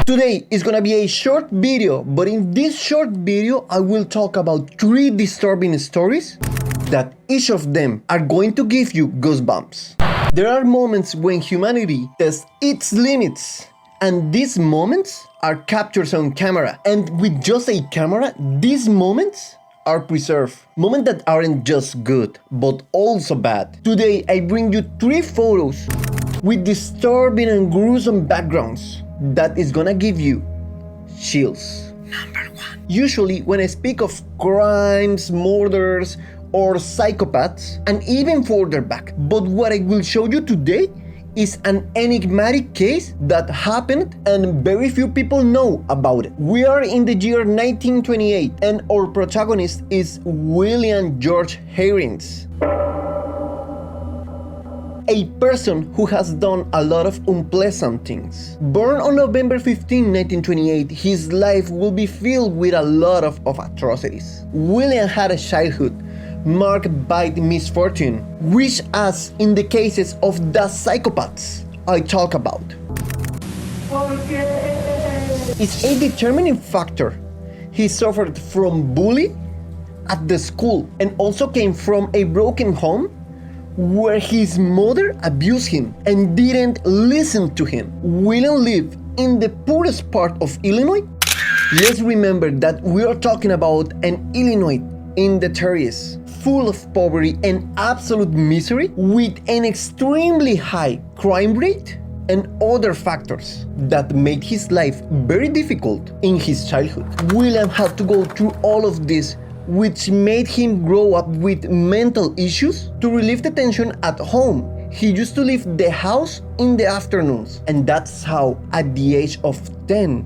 Today is gonna be a short video, but in this short video I will talk about 3 disturbing stories that each of them are going to give you goosebumps. There are moments when humanity tests its limits, and these moments are captured on camera, and with just a camera, these moments are preserved. Moments that aren't just good, but also bad. Today I bring you 3 photos with disturbing and gruesome backgrounds that is gonna give you chills. Number 1. Usually when I speak of crimes, murders, or psychopaths, and even further back, but what I will show you today is an enigmatic case that happened and very few people know about it. We are in the year 1928 and our protagonist is William George Herrings, a person who has done a lot of unpleasant things. Born on November 15, 1928, his life will be filled with a lot of atrocities. William had a childhood marked by misfortune, which, as in the cases of the psychopaths I talk about, is a determining factor. He suffered from bullying at the school and also came from a broken home where his mother abused him and didn't listen to him. William lived in the poorest part of Illinois. Let's remember that we are talking about an Illinois in the 30s, full of poverty and absolute misery, with an extremely high crime rate and other factors that made his life very difficult in his childhood. William had to go through all of this, which made him grow up with mental issues. To relieve the tension at home, he used to leave the house in the afternoons, and that's how, at the age of 10,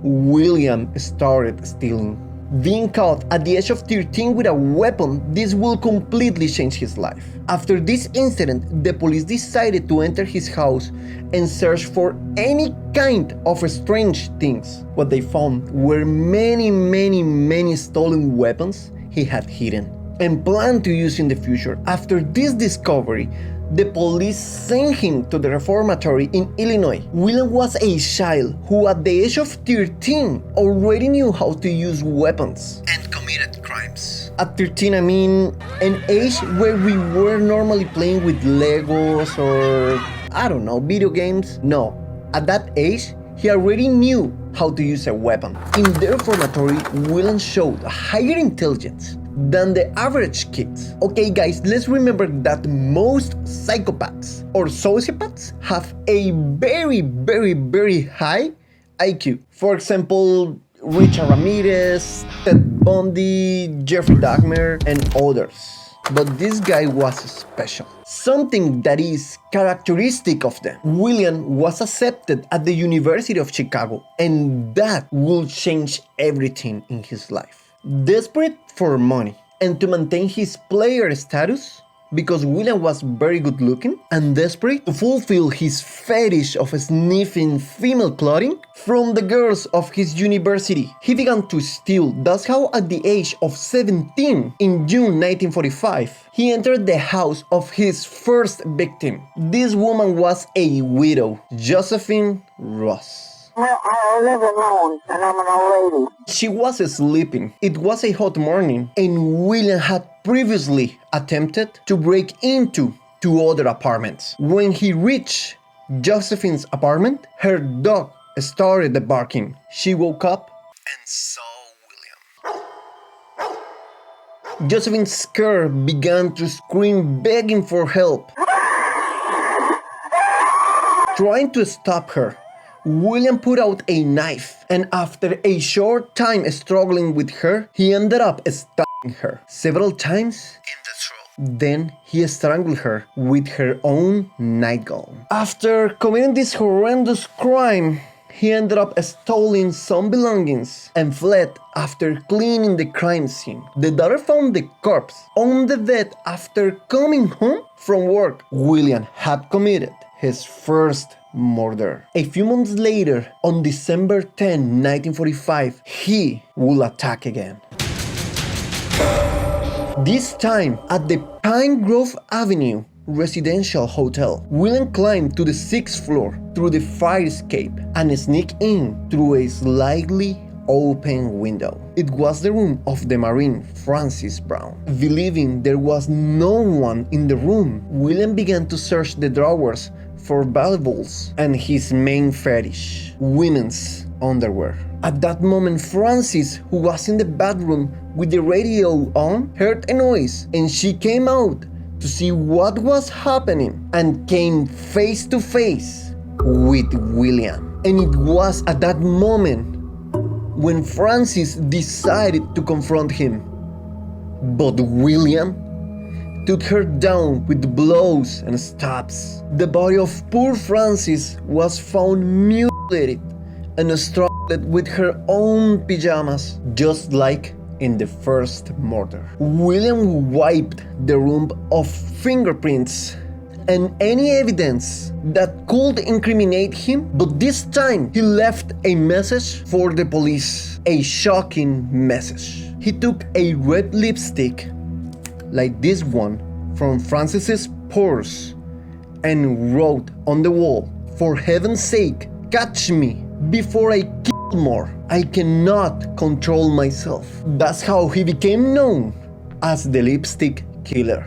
William started stealing. Being caught at the age of 13 with a weapon, this will completely change his life. After this incident, the police decided to enter his house and search for any kind of strange things. What they found were many stolen weapons he had hidden and planned to use in the future. After this discovery, the police sent him to the reformatory in Illinois. William was a child who at the age of 13 already knew how to use weapons and committed crimes. At 13, I mean an age where we were normally playing with Legos or, I don't know, video games. No, at that age, he already knew how to use a weapon. In the reformatory, William showed higher intelligence than the average kids. Okay guys, let's remember that most psychopaths or sociopaths have a very high IQ. For example, Richard Ramirez, Ted Bundy, Jeffrey Dahmer, and others. But this guy was special. Something that is characteristic of them. William was accepted at the University of Chicago, and that will change everything in his life. Desperate for money and to maintain his player status, because William was very good looking, and desperate to fulfill his fetish of sniffing female clothing from the girls of his university, he began to steal. That's how at the age of 17, in June 1945, he entered the house of his first victim. This woman was a widow, Josephine Ross. I live alone, and I'm an old lady. She was sleeping. It was a hot morning, and William had previously attempted to break into 2 other apartments. When he reached Josephine's apartment, her dog started barking. She woke up and saw William. Josephine, scared, began to scream, begging for help. Trying to stop her, William put out a knife, and after a short time struggling with her, he ended up stabbing her several times in the throat. Then he strangled her with her own nightgown. After committing this horrendous crime, he ended up stealing some belongings and fled after cleaning the crime scene. The daughter found the corpse on the bed after coming home from work. William had committed his first murder. A few months later, on December 10, 1945, he will attack again. This time at the Pine Grove Avenue residential hotel. William climbed to the 6th floor through the fire escape and sneaked in through a slightly open window. It was the room of the Marine Francis Brown. Believing there was no one in the room, William began to search the drawers for valuables and his main fetish, women's underwear. At that moment, Francis, who was in the bathroom with the radio on, heard a noise and she came out to see what was happening and came face to face with William. And it was at that moment when Francis decided to confront him. But William took her down with blows and stabs. The body of poor Francis was found mutilated and strangled with her own pajamas, just like in the first murder. William wiped the room of fingerprints and any evidence that could incriminate him, but this time he left a message for the police, a shocking message. He took a red lipstick, like this one, from Francis's purse and wrote on the wall, "For heaven's sake, catch me before I kill more. I cannot control myself." That's how he became known as the Lipstick Killer.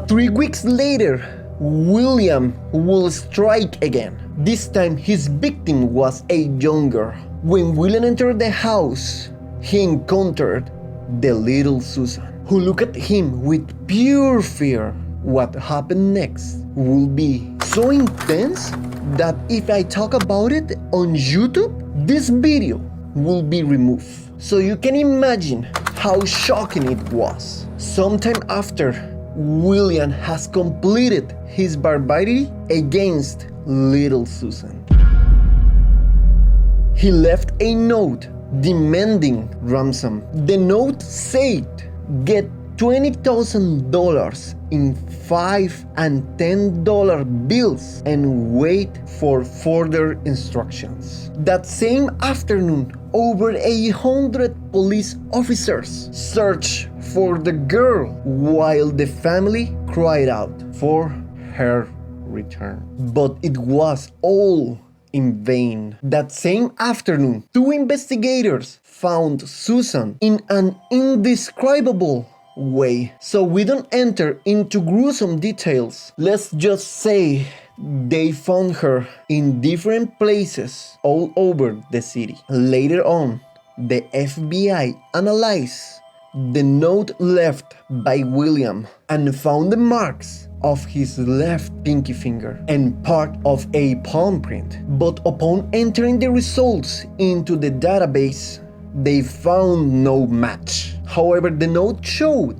3 weeks later, William will strike again. This time his victim was a young girl. When William entered the house, he encountered the little Susan, who looked at him with pure fear. What happened next will be so intense that if I talk about it on YouTube, this video will be removed. So you can imagine how shocking it was. Sometime after, William has completed his barbarity against little Susan. He left a note demanding ransom. The note said, "Get $20,000 in $5 and $10 bills and wait for further instructions." That same afternoon, over 100 police officers searched for the girl while the family cried out for her return. But it was all in vain. That same afternoon, 2 investigators found Susan in an indescribable way. So we don't enter into gruesome details. Let's just say they found her in different places all over the city. Later on, the FBI analyzed the note left by William and found the marks of his left pinky finger and part of a palm print. But upon entering the results into the database, they found no match. However, the note showed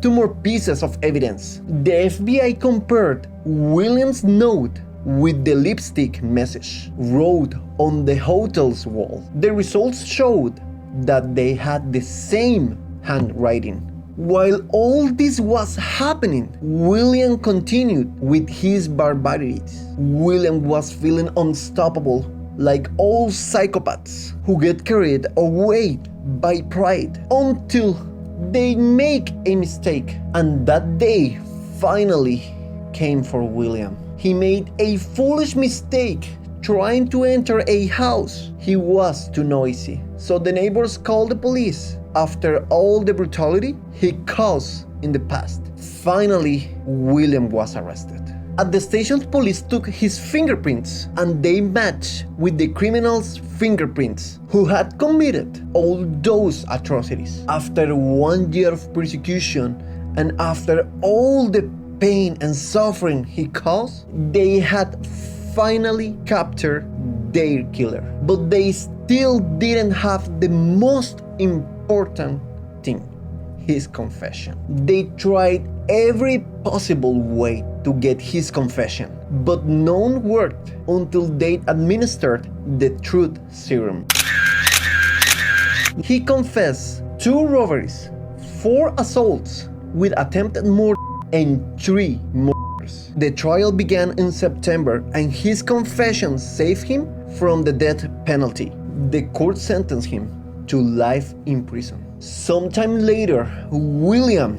2 more pieces of evidence. The FBI compared William's note with the lipstick message wrote on the hotel's wall. The results showed that they had the same handwriting. While all this was happening, William continued with his barbarities. William was feeling unstoppable, like all psychopaths who get carried away by pride until they make a mistake. And that day finally came for William. He made a foolish mistake trying to enter a house. He was too noisy, so the neighbors called the police. After all the brutality he caused in the past, finally William was arrested. At the station, police took his fingerprints and they matched with the criminal's fingerprints who had committed all those atrocities. After 1 year of persecution and after all the pain and suffering he caused, they had finally captured their killer. But they still didn't have the most important thing, his confession. They tried every possible way to get his confession, but none worked until they administered the truth serum. He confessed 2 robberies, 4 assaults with attempted murder, and 3 murders. The trial began in September and his confession saved him from the death penalty. The court sentenced him to life in prison. Sometime later, William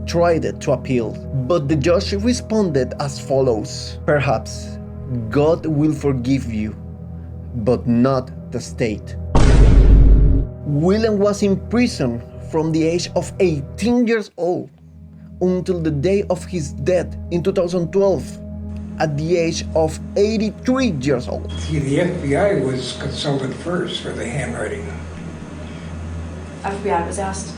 tried to appeal, but the judge responded as follows: "Perhaps God will forgive you, but not the state." William was in prison from the age of 18 years old until the day of his death in 2012 at the age of 83 years old. See, the FBI was consulted first for the handwriting. FBI was asked?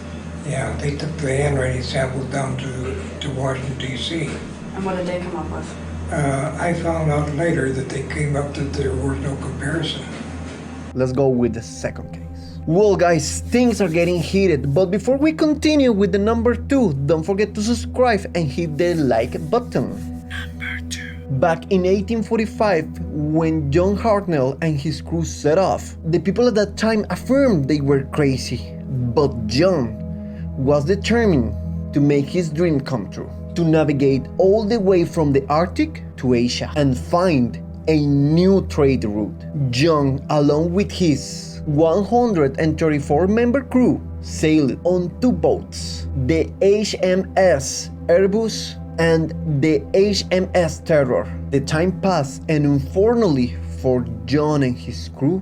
Yeah, they took the handwriting sample down to Washington, D.C. And what did they come up with? I found out later that they came up that there was no comparison. Let's go with the second case. Well guys, things are getting heated, but before we continue with the number 2, don't forget to subscribe and hit the like button. Number 2. Back in 1845, when John Hartnell and his crew set off, the people at that time affirmed they were crazy, but John was determined to make his dream come true, to navigate all the way from the Arctic to Asia and find a new trade route. John, along with his 134-member crew, sailed on 2 boats, the HMS Erebus and the HMS Terror. The time passed, and unfortunately for John and his crew,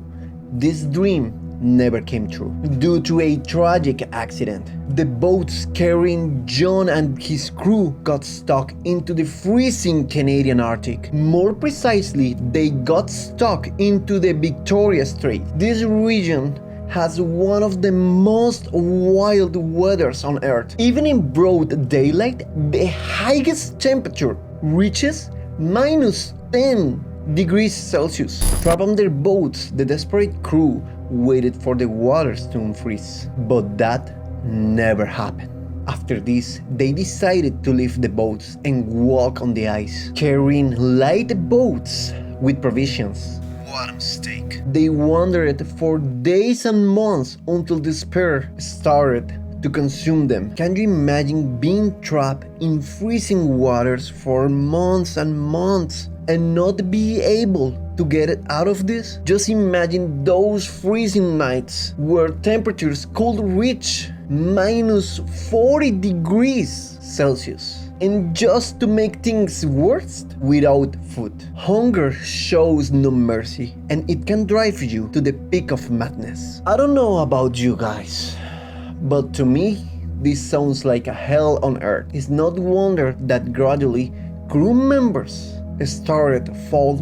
this dream never came true due to a tragic accident. The boats carrying John and his crew got stuck into the freezing Canadian Arctic. More precisely, they got stuck into the Victoria Strait. This region has one of the most wild weathers on Earth. Even in broad daylight, the highest temperature reaches -10 degrees Celsius. Trapped on their boats, the desperate crew waited for the waters to unfreeze, but that never happened. After this, they decided to leave the boats and walk on the ice, carrying light boats with provisions. What a mistake. They wandered for days and months until despair started to consume them. Can you imagine being trapped in freezing waters for months and months and not be able to get it out of this? Just imagine those freezing nights where temperatures could reach -40 degrees Celsius. And just to make things worse, without food. Hunger shows no mercy, and it can drive you to the peak of madness. I don't know about you guys, but to me, this sounds like a hell on earth. It's not wonder that gradually crew members started to fall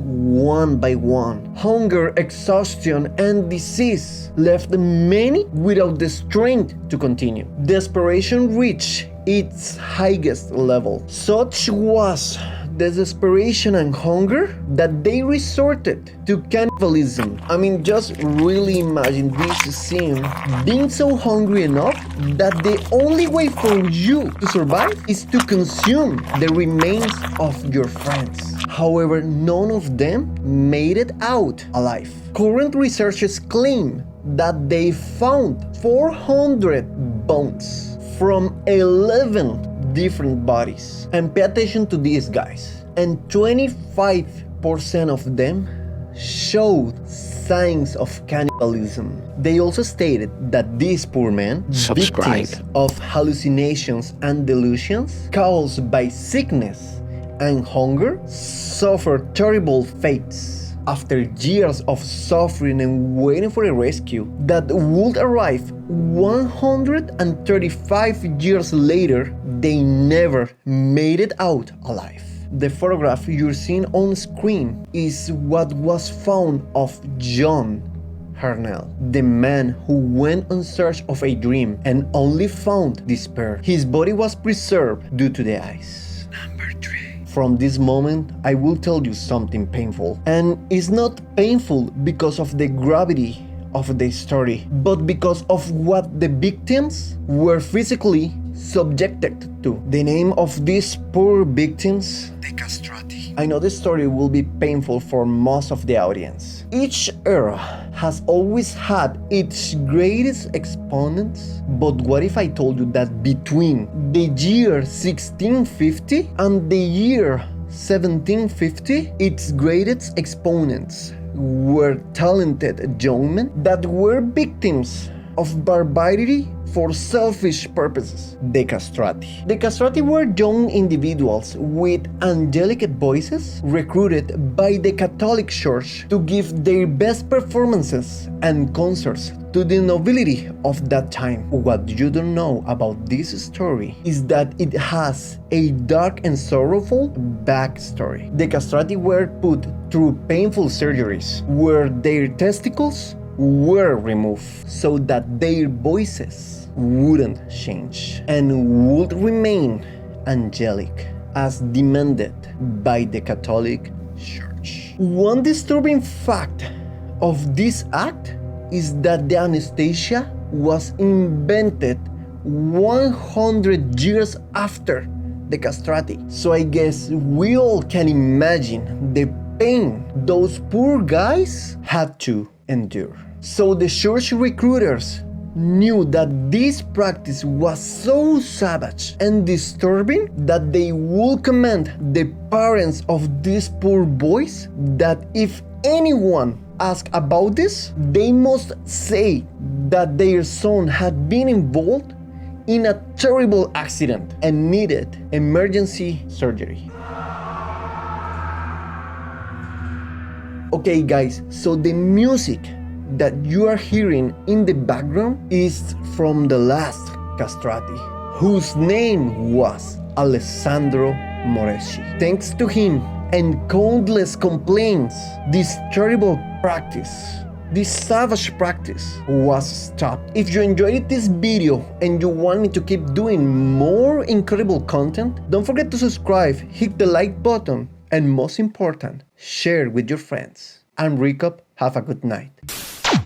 one by one. Hunger, exhaustion, and disease left many without the strength to continue. Desperation reached its highest level. Such was the desperation and hunger that they resorted to cannibalism. I mean, just really imagine this scene. Being so hungry enough that the only way for you to survive is to consume the remains of your friends. However, none of them made it out alive. Current researchers claim that they found 400 bones from 11 different bodies. And pay attention to these guys. And 25% of them showed signs of cannibalism. They also stated that these poor men, victims of hallucinations and delusions caused by sickness and hunger, suffered terrible fates. After years of suffering and waiting for a rescue that would arrive 135 years later, they never made it out alive. The photograph you're seeing on screen is what was found of John Hartnell, the man who went in search of a dream and only found despair. His body was preserved due to the ice. Number 3. From this moment, I will tell you something painful. And it's not painful because of the gravity of the story, but because of what the victims were physically subjected to. The name of these poor victims, the Castrati. I know this story will be painful for most of the audience. Each era has always had its greatest exponents, but what if I told you that between the year 1650 and the year 1750, its greatest exponents were talented young men that were victims of barbarity for selfish purposes. The Castrati. The Castrati were young individuals with angelic voices recruited by the Catholic Church to give their best performances and concerts to the nobility of that time. What you don't know about this story is that it has a dark and sorrowful backstory. The Castrati were put through painful surgeries where their testicles were removed so that their voices wouldn't change and would remain angelic as demanded by the Catholic Church. One disturbing fact of this act is that the anesthesia was invented 100 years after the Castrati. So I guess we all can imagine the pain those poor guys had to endure. So the church recruiters knew that this practice was so savage and disturbing that they would command the parents of these poor boys that if anyone asked about this, they must say that their son had been involved in a terrible accident and needed emergency surgery. Okay guys, so the music that you are hearing in the background is from the last Castrati, whose name was Alessandro Moreschi. Thanks to him and countless complaints, this terrible practice, this savage practice was stopped. If you enjoyed this video and you want me to keep doing more incredible content, don't forget to subscribe, hit the like button, and most important, share with your friends. I'm Ricopt. Have a good night.